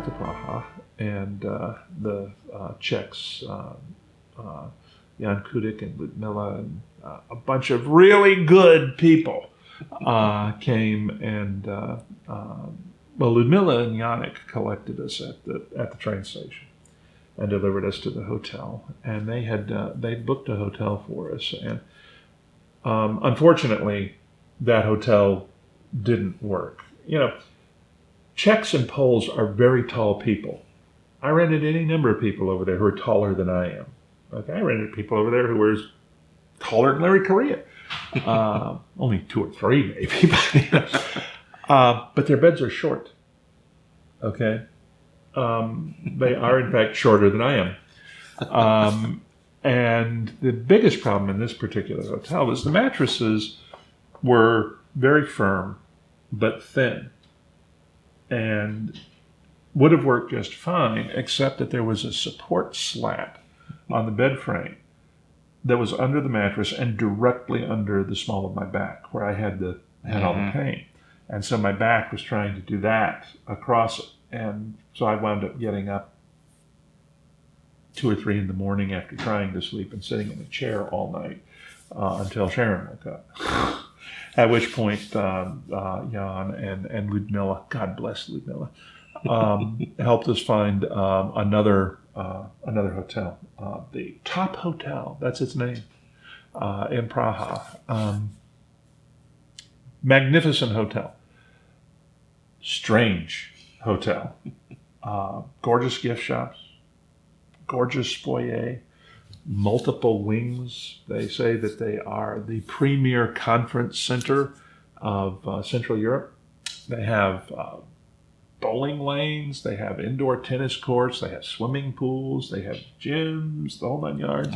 got to Praha, and the Czechs, Jan Kudik and Ludmila, and a bunch of really good people came, and Ludmila and Yannick collected us at the train station and delivered us to the hotel. And they booked a hotel for us, and unfortunately, that hotel didn't work. Czechs and Poles are very tall people. I ran into any number of people over there who are taller than I am. Okay, I ran into people over there who were taller than Larry Correa. Only 2 or 3 maybe, but their beds are short. Okay, they are in fact shorter than I am. And the biggest problem in this particular hotel was the mattresses were very firm but thin, and would have worked just fine, except that there was a support slat on the bed frame that was under the mattress and directly under the small of my back, where I had all the pain. And so my back was trying to do that across it. And so I wound up getting up 2 or 3 in the morning after trying to sleep and sitting in a chair all night until Sharon woke up. At which point, Jan and Ludmila, God bless Ludmila, helped us find another hotel, the Top Hotel. That's its name, in Praha. Magnificent hotel, strange hotel, gorgeous gift shops, gorgeous foyer, multiple wings. They say that they are the premier conference center of Central Europe. They have bowling lanes, they have indoor tennis courts, they have swimming pools, they have gyms, the whole 9 yards.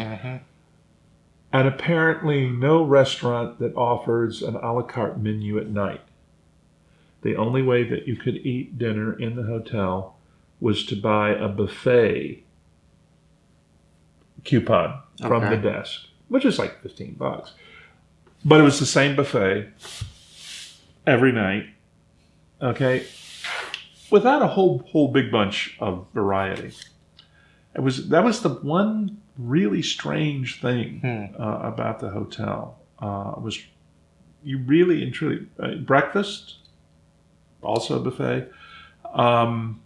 And apparently no restaurant that offers an a la carte menu at night. The only way that you could eat dinner in the hotel was to buy a buffet coupon from the desk, which is like $15. But it was the same buffet every night, okay, without a whole big bunch of variety. That was the one really strange thing about the hotel. Was you really and truly breakfast, also a buffet, and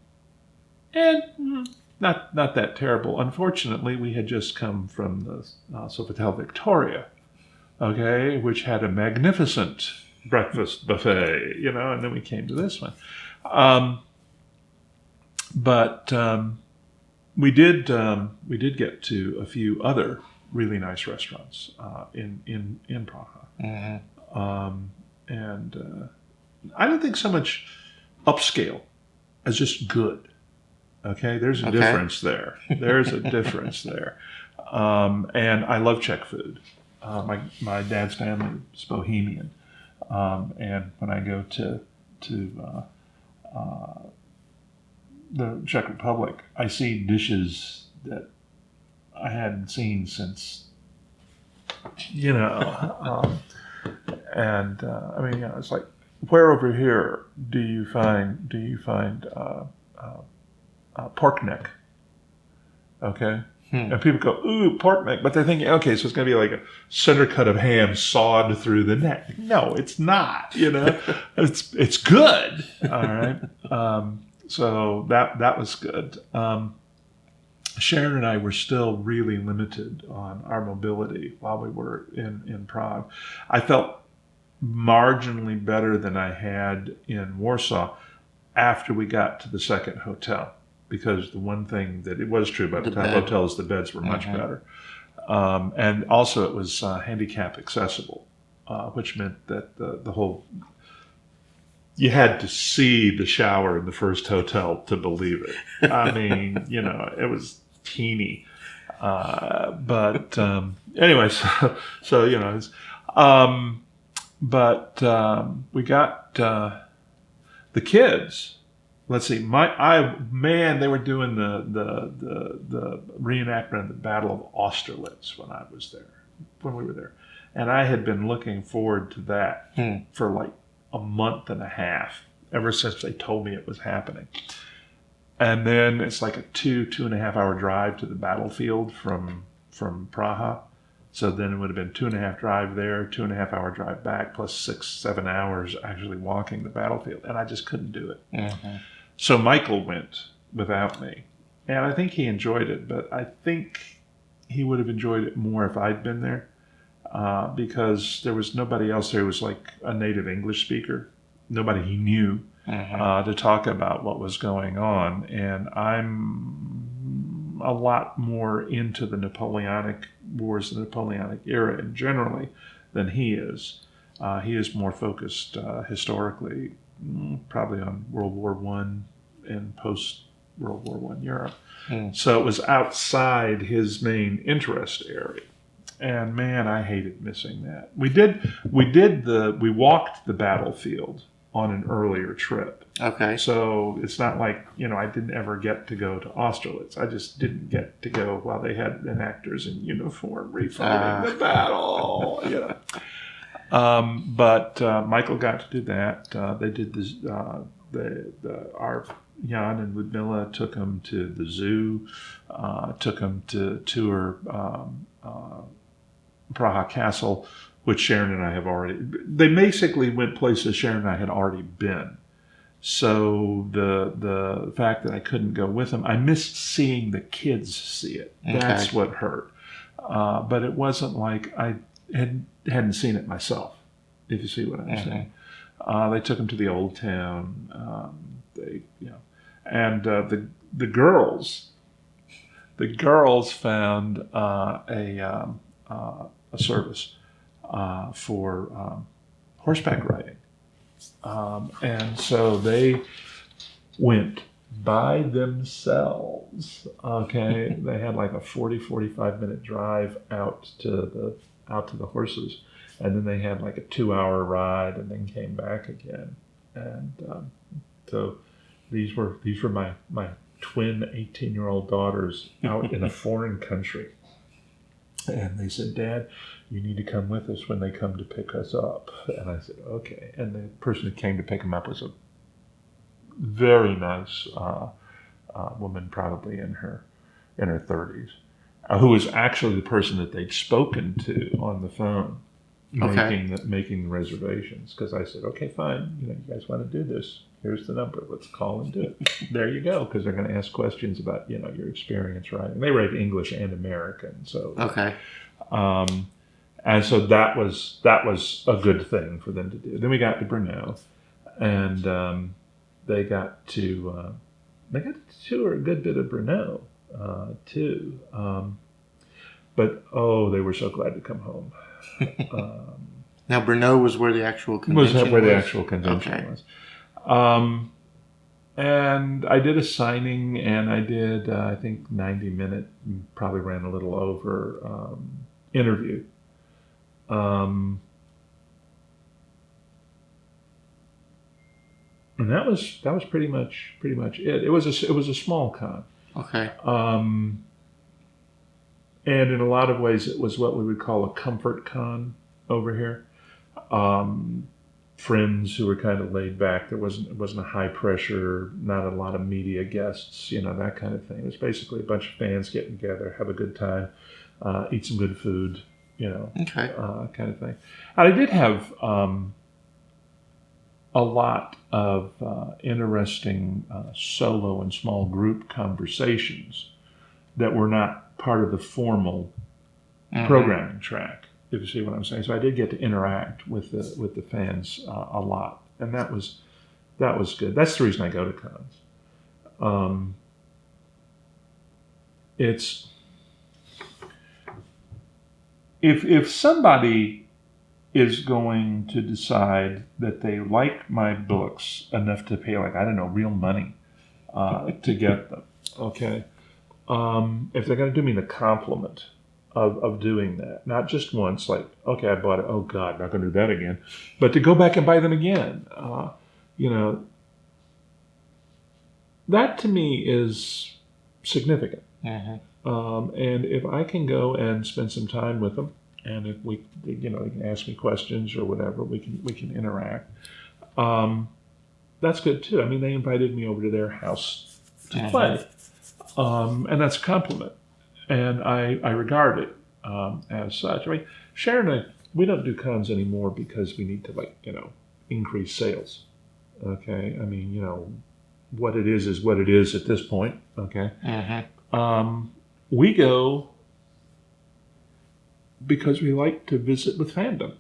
not that terrible. Unfortunately, we had just come from the Sofitel Victoria, okay, which had a magnificent breakfast buffet, and then we came to this one. But we did get to a few other really nice restaurants in Praha, and I don't think so much upscale as just good. Okay, there's a difference there. There's a difference there, and I love Czech food. My dad's family is Bohemian, and when I go to the Czech Republic, I see dishes that I hadn't seen since, and I mean, it's like, where over here do you find pork neck? Okay. And people go, ooh, pork neck. But they're thinking, okay, so it's going to be like a center cut of ham sawed through the neck. No, it's not, It's good. All right. So that was good. Sharon and I were still really limited on our mobility while we were in Prague. I felt marginally better than I had in Warsaw after we got to the second hotel, because the one thing that it was true about the top hotels, the beds were much better. And also it was handicap accessible, which meant that the whole, you had to see the shower in the first hotel to believe it. I mean, it was teeny. But anyway, so it's, but we got the kids. Let's see, they were doing the reenactment of the Battle of Austerlitz when we were there. And I had been looking forward to that for like a month and a half, ever since they told me it was happening. And then it's like a 2.5 hour drive to the battlefield from Praha. So then it would have been 2.5 drive there, 2.5 hour drive back, plus 6-7 hours actually walking the battlefield. And I just couldn't do it. Mm-hmm. So Michael went without me. And I think he enjoyed it, but I think he would have enjoyed it more if I'd been there, because there was nobody else there who was like a native English speaker, nobody he knew to talk about what was going on. And I'm a lot more into the Napoleonic Wars, the Napoleonic era in generally than he is. He is more focused historically, probably on World War I and post-World War I Europe. So it was outside his main interest area. And man, I hated missing that. We walked the battlefield on an earlier trip. Okay. So it's not like, I didn't ever get to go to Austerlitz. I just didn't get to go while they had enactors in uniform refighting the battle. But Michael got to do that. They did this. Our Jan and Ludmilla took him to the zoo, took him to tour Praha Castle, which Sharon and I have already. They basically went places Sharon and I had already been. So the fact that I couldn't go with them, I missed seeing the kids see it. That's what hurt. But it wasn't like I hadn't seen it myself, if you see what I'm saying. They took them to the old town. And the girls found a service for horseback riding. And so they went by themselves. Okay, they had like a 45 minute drive out to the horses, and then they had like a 2-hour ride, and then came back again. And so these were my twin 18-year-old daughters out in a foreign country. And they said, "Dad, you need to come with us when they come to pick us up." And I said, "Okay." And the person who came to pick them up was a very nice woman, probably in her 30s, who was actually the person that they'd spoken to on the phone, making the reservations. Because I said, "Okay, fine. You guys want to do this? Here's the number. Let's call and do it." There you go. Because they're going to ask questions about your experience riding. They write English and American, so and so that was a good thing for them to do. Then we got to Brno, and they got to tour a good bit of Brno too. But they were so glad to come home. Now Brno was where the actual convention was. Where the actual convention was. And I did a signing, and I did, I think, 90-minute, probably ran a little over, interview. And that was pretty much it. It was a small con. Okay. And in a lot of ways, it was what we would call a comfort con over here. Friends who were kind of laid back. It wasn't a high pressure, not a lot of media guests, that kind of thing. It was basically a bunch of fans getting together, have a good time, eat some good food, kind of thing. And I did have a lot of interesting solo and small group conversations that were not part of the formal programming track, if you see what I'm saying. So I did get to interact with the fans a lot, and that was good. That's the reason I go to cons. It's if somebody is going to decide that they like my books enough to pay, like, I don't know, real money to get them, okay? If they're going to do me the compliment of doing that, not just once, like, okay, I bought it, oh God, not going to do that again, but to go back and buy them again, that to me is significant. And if I can go and spend some time with them, and if they can ask me questions or whatever, we can interact. That's good too. I mean, they invited me over to their house to play. And that's a compliment. And I regard it as such. I mean, Sharon and I, we don't do cons anymore because we need to, increase sales. Okay? I mean, what it is what it is at this point. Okay? We go because we like to visit with Fandom.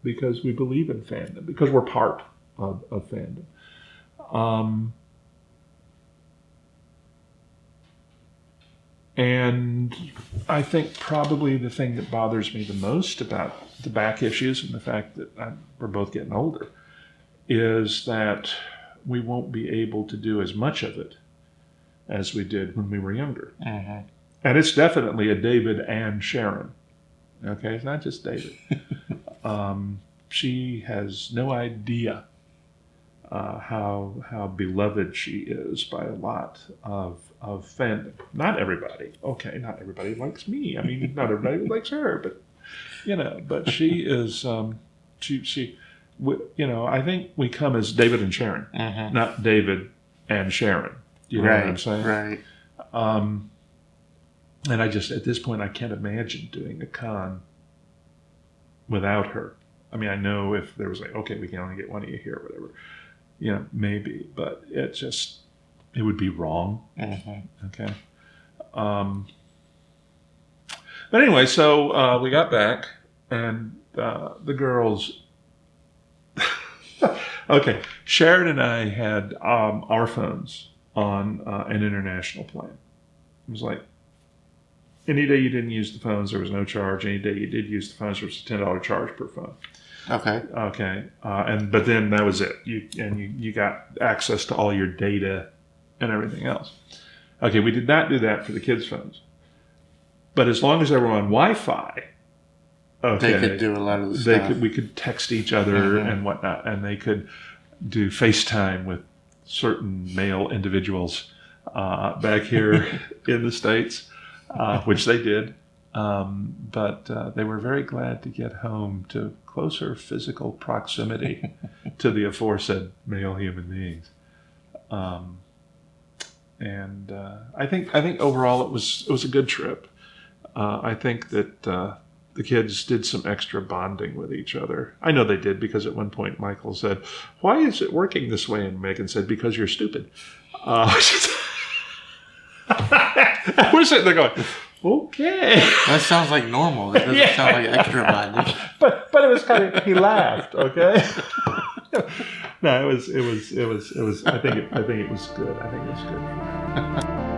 Because we believe in Fandom. Because we're part of Fandom. And I think probably the thing that bothers me the most about the back issues and the fact that we're both getting older is that we won't be able to do as much of it as we did when we were younger. And it's definitely a David and Sharon. Okay, it's not just David. She has no idea how beloved she is by a lot of Fandom. Not everybody. Okay, not everybody likes me. I mean, not everybody likes her, but but she is. I think we come as David and Sharon, not David and Sharon. You know what I'm saying? Right. And I just, at this point, I can't imagine doing a con without her. I mean, I know if there was okay, we can only get one of you here or whatever, maybe, but it would be wrong. Okay. But anyway, so we got back and the girls, okay, Sharon and I had our phones on an international plan. It was like, any day you didn't use the phones, there was no charge. Any day you did use the phones, there was a $10 charge per phone. Okay. But then that was it. You got access to all your data and everything else. Okay, we did not do that for the kids' phones. But as long as they were on Wi-Fi, they could do a lot of the stuff. We could text each other and whatnot, and they could do FaceTime with certain male individuals back here in the States. Which they did, but they were very glad to get home to closer physical proximity to the aforesaid male human beings. And I think overall it was a good trip. I think that the kids did some extra bonding with each other. I know they did because at one point Michael said, "Why is it working this way?" And Megan said, "Because you're stupid." We're sitting there going, okay. That sounds like normal. It doesn't sound like extra bonding. But it was kind of, he laughed, okay? No, it was I think it was good. I think it was good.